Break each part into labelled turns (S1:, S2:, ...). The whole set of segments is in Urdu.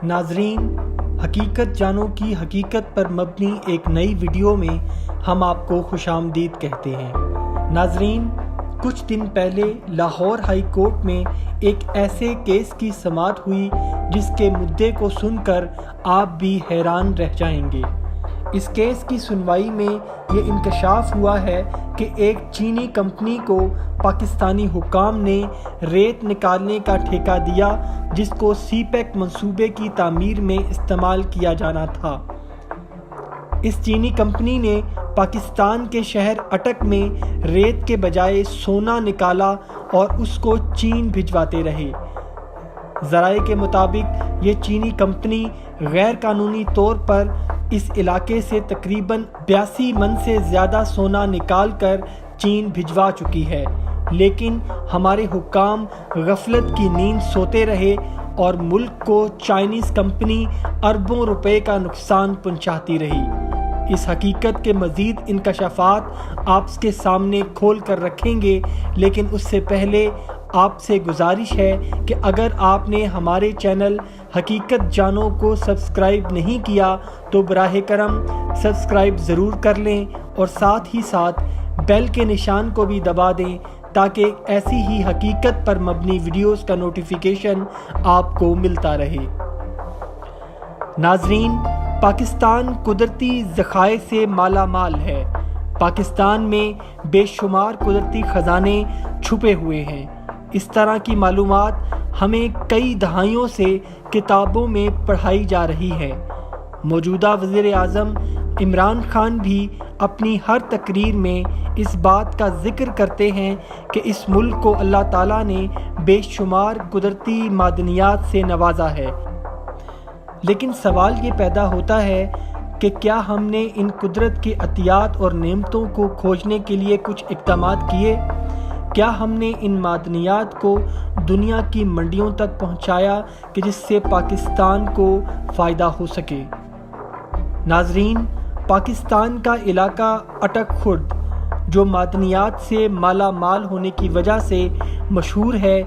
S1: ناظرین، حقیقت جانوں کی حقیقت پر مبنی ایک نئی ویڈیو میں ہم آپ کو خوش آمدید کہتے ہیں۔ ناظرین، کچھ دن پہلے لاہور ہائی کورٹ میں ایک ایسے کیس کی سماعت ہوئی جس کے مدعے کو سن کر آپ بھی حیران رہ جائیں گے۔ اس کیس کی سنوائی میں یہ انکشاف ہوا ہے کہ ایک چینی کمپنی کو پاکستانی حکام نے ریت نکالنے کا ٹھیکہ دیا جس کو سی پیک منصوبے کی تعمیر میں استعمال کیا جانا تھا۔ اس چینی کمپنی نے پاکستان کے شہر اٹک میں ریت کے بجائے سونا نکالا اور اس کو چین بھجواتے رہے۔ ذرائع کے مطابق یہ چینی کمپنی غیر قانونی طور پر اس علاقے سے تقریباً 82 من سے زیادہ سونا نکال کر چین بھجوا چکی ہے، لیکن ہمارے حکام غفلت کی نیند سوتے رہے اور ملک کو چائنیز کمپنی اربوں روپے کا نقصان پہنچاتی رہی۔ اس حقیقت کے مزید انکشافات آپ کے سامنے کھول کر رکھیں گے، لیکن اس سے پہلے آپ سے گزارش ہے کہ اگر آپ نے ہمارے چینل حقیقت جانوں کو سبسکرائب نہیں کیا تو براہ کرم سبسکرائب ضرور کر لیں اور ساتھ ہی ساتھ بیل کے نشان کو بھی دبا دیں تاکہ ایسی ہی حقیقت پر مبنی ویڈیوز کا نوٹیفیکیشن آپ کو ملتا رہے۔ ناظرین، پاکستان قدرتی ذخائر سے مالا مال ہے۔ پاکستان میں بے شمار قدرتی خزانے چھپے ہوئے ہیں۔ اس طرح کی معلومات ہمیں کئی دہائیوں سے کتابوں میں پڑھائی جا رہی ہے۔ موجودہ وزیر اعظم عمران خان بھی اپنی ہر تقریر میں اس بات کا ذکر کرتے ہیں کہ اس ملک کو اللہ تعالیٰ نے بے شمار قدرتی معدنیات سے نوازا ہے، لیکن سوال یہ پیدا ہوتا ہے کہ کیا ہم نے ان قدرت کی عطیات اور نعمتوں کو کھوجنے کے لیے کچھ اقدامات کیے؟ کیا ہم نے ان معدنیات کو دنیا کی منڈیوں تک پہنچایا کہ جس سے پاکستان کو فائدہ ہو سکے؟ ناظرین، پاکستان کا علاقہ اٹک خرد جو معدنیات سے مالا مال ہونے کی وجہ سے مشہور ہے،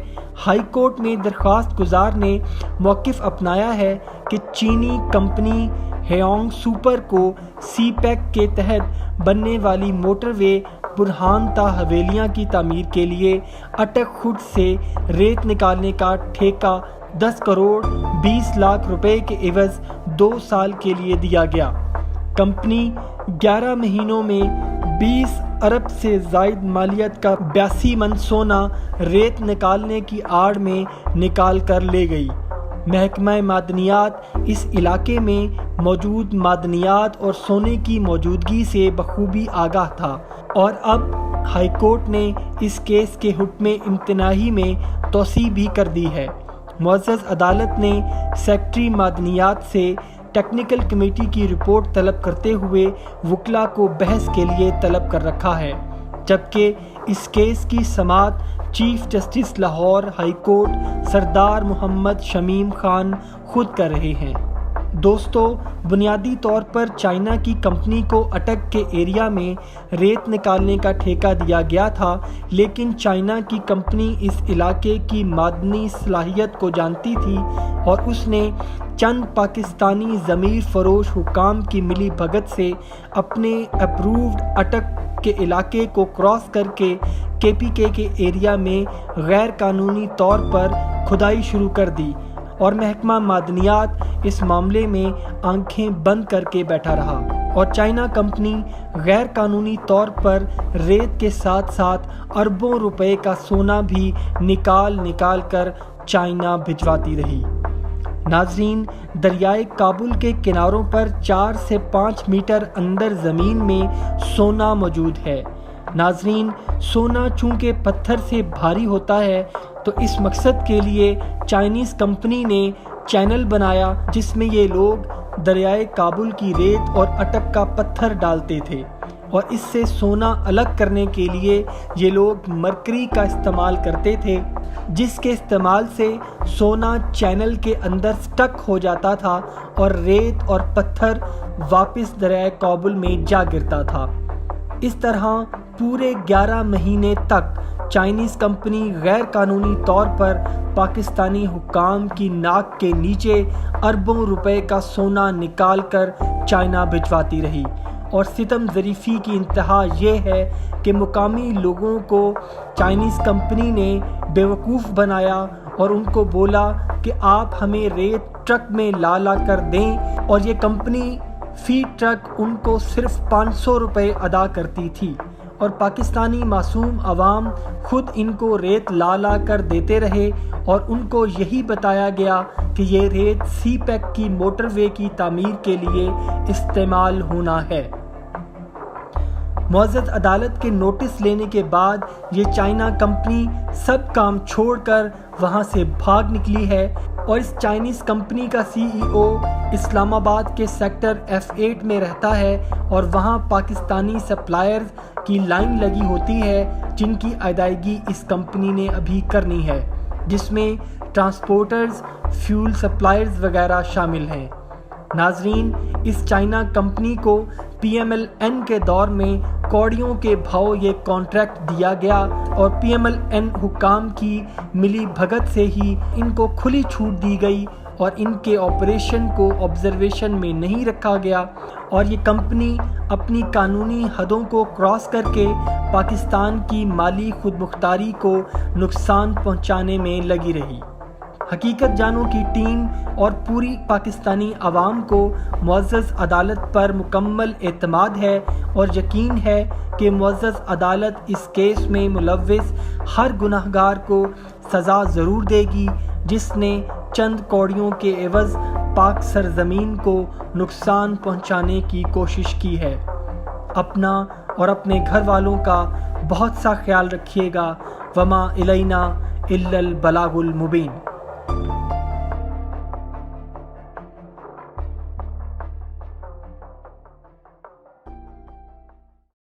S1: ہائی کورٹ میں درخواست گزار نے موقف اپنایا ہے کہ چینی کمپنی ہیونگ سوپر کو سی پیک کے تحت بننے والی موٹر وے برہان تا حویلیاں کی تعمیر کے لیے اٹک خرد سے ریت نکالنے کا ٹھیکہ 10 کروڑ 20 لاکھ روپے کے عوض 2 سال کے لیے دیا گیا۔ کمپنی 11 مہینوں میں 20 ارب سے زائد مالیت کا 82 من سونا ریت نکالنے کی آڑ میں نکال کر لے گئی۔ محکمہ معدنیات اس علاقے میں موجود معدنیات اور سونے کی موجودگی سے بخوبی آگاہ تھا، اور اب ہائی کورٹ نے اس کیس کے حکم امتناعی میں توسیع بھی کر دی ہے۔ معزز عدالت نے سیکریٹری معدنیات سے ٹیکنیکل کمیٹی کی رپورٹ طلب کرتے ہوئے وکلاء کو بحث کے لیے طلب کر رکھا ہے، جبکہ اس کیس کی سماعت chief justice Lahore high court سردار محمد شمیم خان خود کر رہے ہیں۔ دوستو، بنیادی طور پر چائنا کی کمپنی کو اٹک کے ایریا میں ریت نکالنے کا ٹھیکہ دیا گیا تھا، لیکن چائنا کی کمپنی اس علاقے کی معدنی صلاحیت کو جانتی تھی اور اس نے چند پاکستانی ضمیر فروش حکام کی ملی بھگت سے اپنے اپرووڈ اٹک کے علاقے کو کراس کر کے KPK کے ایریا میں غیر قانونی طور پر کھدائی شروع کر دی، اور محکمہ معدنیات اس معاملے میں آنکھیں بند کر کے بیٹھا رہا، اور چائنا کمپنی غیر قانونی طور پر ریت کے ساتھ ساتھ اربوں روپے کا سونا بھی نکال کر چائنا بھجواتی رہی۔ ناظرین، دریائے کابل کے کناروں پر 4 سے 5 میٹر اندر زمین میں سونا موجود ہے۔ ناظرین، سونا چونکہ پتھر سے بھاری ہوتا ہے تو اس مقصد کے لیے چائنیز کمپنی نے چینل بنایا جس میں یہ لوگ دریائے کابل کی ریت اور اٹک کا پتھر ڈالتے تھے، اور اس سے سونا الگ کرنے کے لیے یہ لوگ مرکری کا استعمال کرتے تھے، جس کے استعمال سے سونا چینل کے اندر سٹک ہو جاتا تھا اور ریت اور پتھر واپس دریائے کابل میں جا گرتا تھا۔ اس طرح پورے 11 مہینے تک چائنیز کمپنی غیر قانونی طور پر پاکستانی حکام کی ناک کے نیچے اربوں روپے کا سونا نکال کر چائنا بھجواتی رہی، اور ستم ظریفی کی انتہا یہ ہے کہ مقامی لوگوں کو چائنیز کمپنی نے بیوقوف بنایا اور ان کو بولا کہ آپ ہمیں ریت ٹرک میں لا کر دیں، اور یہ کمپنی فی ٹرک ان کو صرف 500 روپے ادا کرتی تھی، اور پاکستانی معصوم عوام خود ان کو ریت لا کر دیتے رہے، اور ان کو یہی بتایا گیا کہ یہ ریت سی پیک کی موٹر وے کی تعمیر کے لیے استعمال ہونا ہے۔ معزز عدالت کے نوٹس لینے کے بعد یہ چائنا کمپنی سب کام چھوڑ کر وہاں سے بھاگ نکلی ہے، اور اس چائنیز کمپنی کا CEO اسلام آباد کے سیکٹر F8 میں رہتا ہے، اور وہاں پاکستانی سپلائرز کی لائن لگی ہوتی ہے جن کی ادائیگی اس کمپنی نے ابھی کرنی ہے، جس میں ٹرانسپورٹرز، فیول سپلائرز وغیرہ شامل ہیں۔ ناظرین، اس چائنا کمپنی کو PMLN کے دور میں کوڑیوں کے بھاؤ یہ کانٹریکٹ دیا گیا، اور PMLN حکام کی ملی بھگت سے ہی ان کو کھلی چھوٹ دی گئی، اور ان کے آپریشن کو آبزرویشن میں نہیں رکھا گیا، اور یہ کمپنی اپنی قانونی حدوں کو کراس کر کے پاکستان کی مالی خود مختاری کو نقصان پہنچانے میں لگی رہی۔ حقیقت جانوں کی ٹیم اور پوری پاکستانی عوام کو معزز عدالت پر مکمل اعتماد ہے، اور یقین ہے کہ معزز عدالت اس کیس میں ملوث ہر گناہگار کو سزا ضرور دے گی جس نے چند کوڑیوں کے عوض پاک سرزمین کو نقصان پہنچانے کی کوشش کی ہے۔ اپنا اور اپنے گھر والوں کا بہت سا خیال رکھیے گا۔ وما الینا الا البلاغ المبین۔